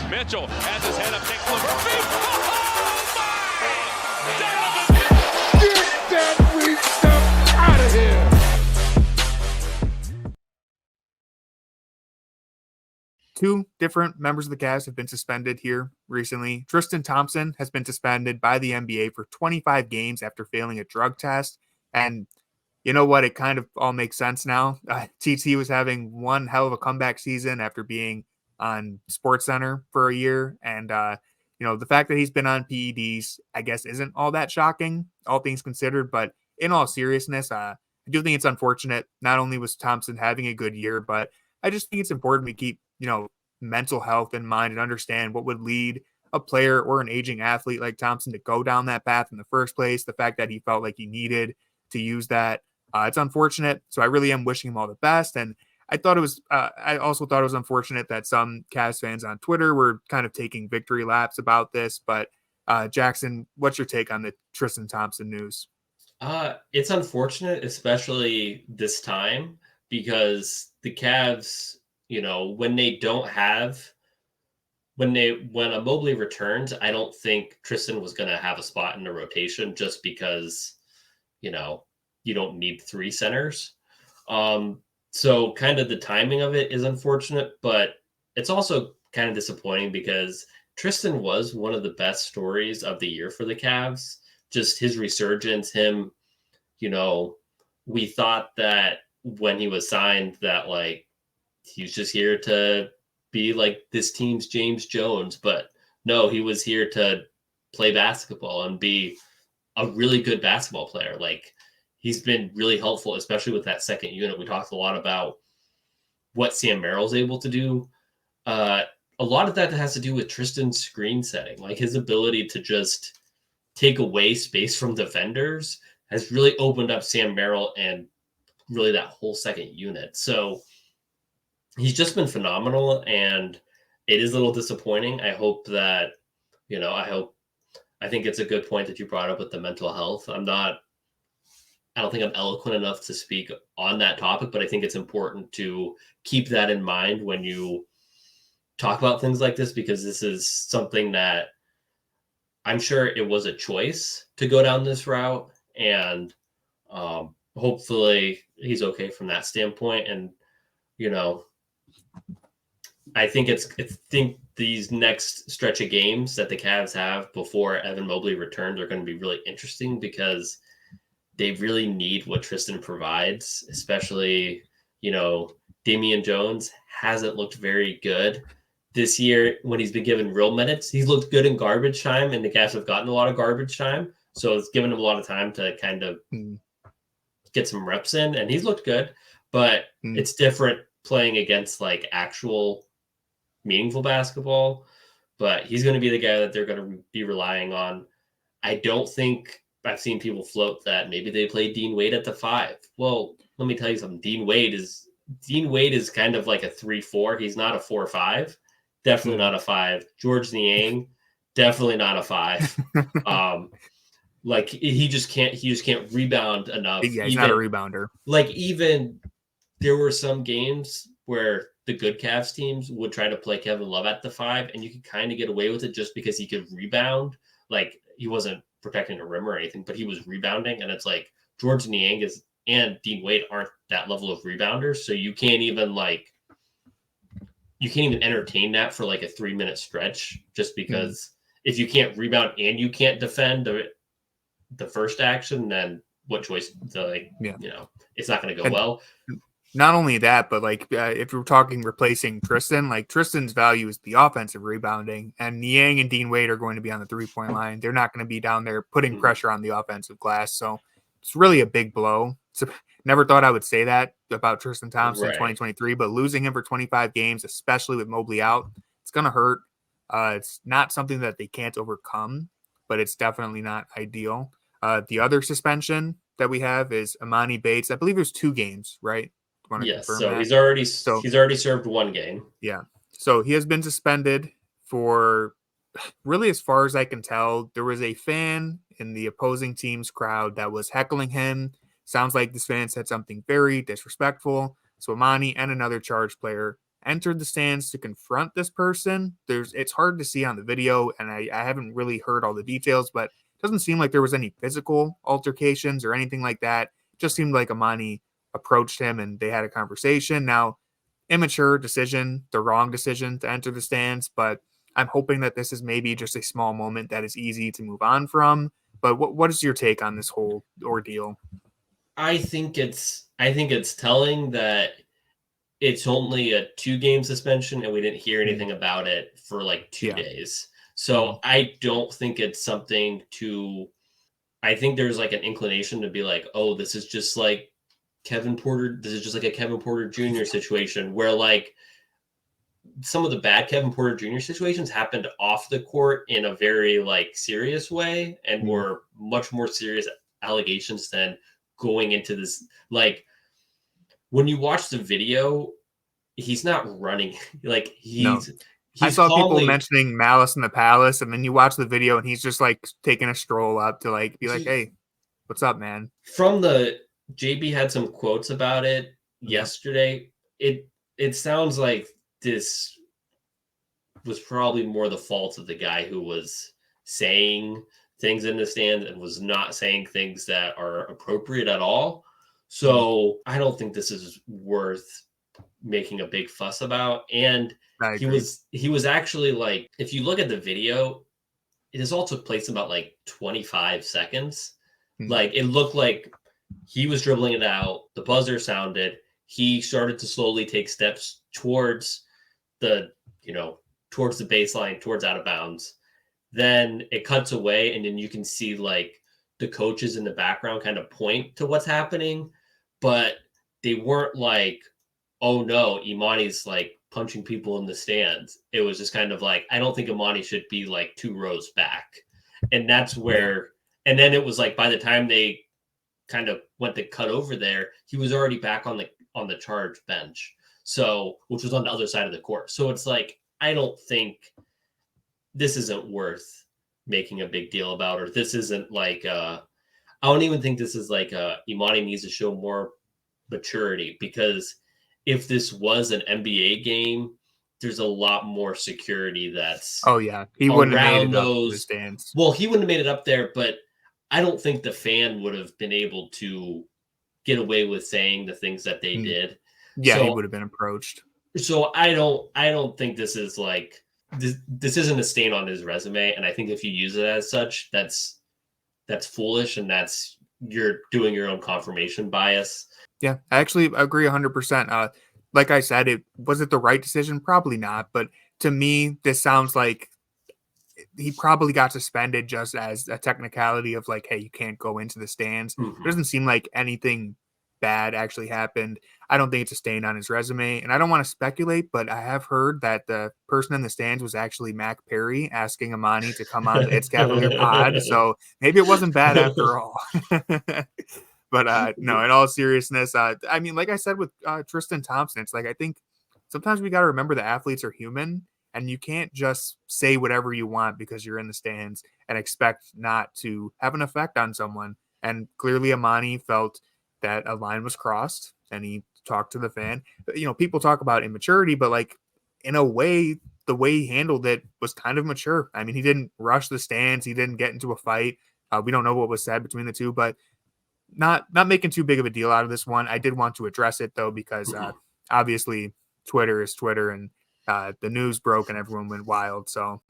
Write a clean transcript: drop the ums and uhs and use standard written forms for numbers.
Mitchell has his head up, takes the feet. Oh, my! Donovan! Get that weak stuff out of here! Two different members of the Cavs have been suspended here recently. Tristan Thompson has been suspended by the NBA for 25 games after failing a drug test. And you know what? It kind of all makes sense now. TT was having one hell of a comeback season after being on SportsCenter for a year. And, the fact that he's been on PEDs, I guess, isn't all that shocking, all things considered. But in all seriousness, I do think it's unfortunate. Not only was Thompson having a good year, but I just think it's important we keep, mental health in mind and understand what would lead a player or an aging athlete like Thompson to go down that path in the first place. The fact that he felt like he needed to use that, it's unfortunate. So I really am wishing him all the best. And I also thought it was unfortunate that some Cavs fans on Twitter were kind of taking victory laps about this. But Jackson, what's your take on the Tristan Thompson news? It's unfortunate, especially this time, because the Cavs, when a Mobley returns, I don't think Tristan was going to have a spot in the rotation just because, you don't need three centers. So kind of the timing of it is unfortunate, but it's also kind of disappointing because Tristan was one of the best stories of the year for the Cavs. Just his resurgence, him, we thought that when he was signed that he was just here to be like this team's James Jones, but no, he was here to play basketball and be a really good basketball player. He's been really helpful, especially with that second unit. We talked a lot about what Sam Merrill's able to do. A lot of that has to do with Tristan's screen setting, his ability to just take away space from defenders has really opened up Sam Merrill and really that whole second unit. So he's just been phenomenal, and it is a little disappointing. I hope that, I think it's a good point that you brought up with the mental health. I don't think I'm eloquent enough to speak on that topic, but I think it's important to keep that in mind when you talk about things like this, because this is something that I'm sure it was a choice to go down this route, and hopefully he's okay from that standpoint. And, I think these next stretch of games that the Cavs have before Evan Mobley returns are going to be really interesting because they really need what Tristan provides, especially, Damian Jones hasn't looked very good this year when he's been given real minutes. He's looked good in garbage time, and the Cavs have gotten a lot of garbage time. So it's given him a lot of time to kind of get some reps in, and he's looked good, but it's different playing against actual meaningful basketball. But he's going to be the guy that they're going to be relying on. I don't think I've seen people float that maybe they play Dean Wade at the 5. Well, let me tell you something. Dean Wade is kind of like a 3-4. He's not a 4-5. Definitely not a 5. George Niang, definitely not a 5. He just can't rebound enough. Yeah, he's not a rebounder. Even there were some games where the good Cavs teams would try to play Kevin Love at the 5, and you could kind of get away with it just because he could rebound. He wasn't protecting the rim or anything, but he was rebounding, and it's George Niang and Dean Wade aren't that level of rebounders, so you can't even entertain that for a 3-minute stretch just because if you can't rebound and you can't defend the first action, then what choice? It's not going to go well. Not only that, but if we're talking replacing Tristan, Tristan's value is the offensive rebounding, and Niang and Dean Wade are going to be on the 3-point line. They're not going to be down there putting pressure on the offensive glass. So it's really a big blow. So never thought I would say that about Tristan Thompson in 2023, but losing him for 25 games, especially with Mobley out, it's going to hurt. It's not something that they can't overcome, but it's definitely not ideal. The other suspension that we have is Emoni Bates. I believe there's 2 games, right? Yes, so he's already served 1 game. Yeah, so he has been suspended for really, as far as I can tell. There was a fan in the opposing team's crowd that was heckling him. Sounds like this fan said something very disrespectful. So Emoni and another Charge player entered the stands to confront this person. It's hard to see on the video, and I haven't really heard all the details, but it doesn't seem like there was any physical altercations or anything like that. It just seemed like Emoni approached him and they had a conversation. Now, immature decision, the wrong decision to enter the stands, but I'm hoping that this is maybe just a small moment that is easy to move on from. But what is your take on this whole ordeal? I think it's telling that it's only a 2-game suspension and we didn't hear anything about it for like 2 days. So I don't think it's something I think there's like an inclination to be like, oh, this is just like Kevin Porter. This is just like a Kevin Porter Jr. situation where like some of the bad Kevin Porter Jr. situations happened off the court in a very like serious way and were much more serious allegations than going into this. Like when you watch the video, he's not running. Like I saw people mentioning Malice in the Palace, and then you watch the video and he's just like taking a stroll up to like be like, hey, what's up, man? From JB had some quotes about it yesterday. It sounds like this was probably more the fault of the guy who was saying things in the stand and was not saying things that are appropriate at all. So I don't think this is worth making a big fuss about. And he was actually like, if you look at the video, it all took place in about like 25 seconds. Like it looked like he was dribbling it out. The buzzer sounded. He started to slowly take steps towards the baseline, towards out of bounds. Then it cuts away, and then you can see like the coaches in the background kind of point to what's happening, but they weren't like, oh no, Emoni's like punching people in the stands. It was just kind of like, I don't think Emoni should be like 2 rows back. And that's where, and then it was like, by the time they kind of went to cut over there, he was already back on the charge bench. So, which was on the other side of the court. So it's like, I don't think this isn't worth making a big deal about, or this isn't like, I don't even think this is like Emoni needs to show more maturity, because if this was an NBA game, there's a lot more security that's he wouldn't have made it up to the stands. Well, he wouldn't have made it up there, but I don't think the fan would have been able to get away with saying the things that they did. Yeah, so, he would have been approached. So I don't think this is like this isn't a stain on his resume, and I think if you use it as such, that's foolish, and you're doing your own confirmation bias. Yeah, I actually agree 100%. Like I said, was it the right decision? Probably not. But to me, this sounds like he probably got suspended just as a technicality of like, hey, you can't go into the stands. It doesn't seem like anything bad actually happened. I don't think it's a stain on his resume, and I don't want to speculate, but I have heard that the person in the stands was actually Mac Perry asking Emoni to come on the It's Cavalier pod. So maybe it wasn't bad after all. But no, in all seriousness, I mean, like I said with Tristan Thompson, it's like, I think sometimes we got to remember the athletes are human, and you can't just say whatever you want because you're in the stands and expect not to have an effect on someone. And clearly Emoni felt that a line was crossed, and he talked to the fan. You know, people talk about immaturity, but like in a way, the way he handled it was kind of mature. I mean, he didn't rush the stands. He didn't get into a fight. We don't know what was said between the two, but not making too big of a deal out of this one. I did want to address it though, because obviously Twitter is Twitter, and the news broke and everyone went wild. So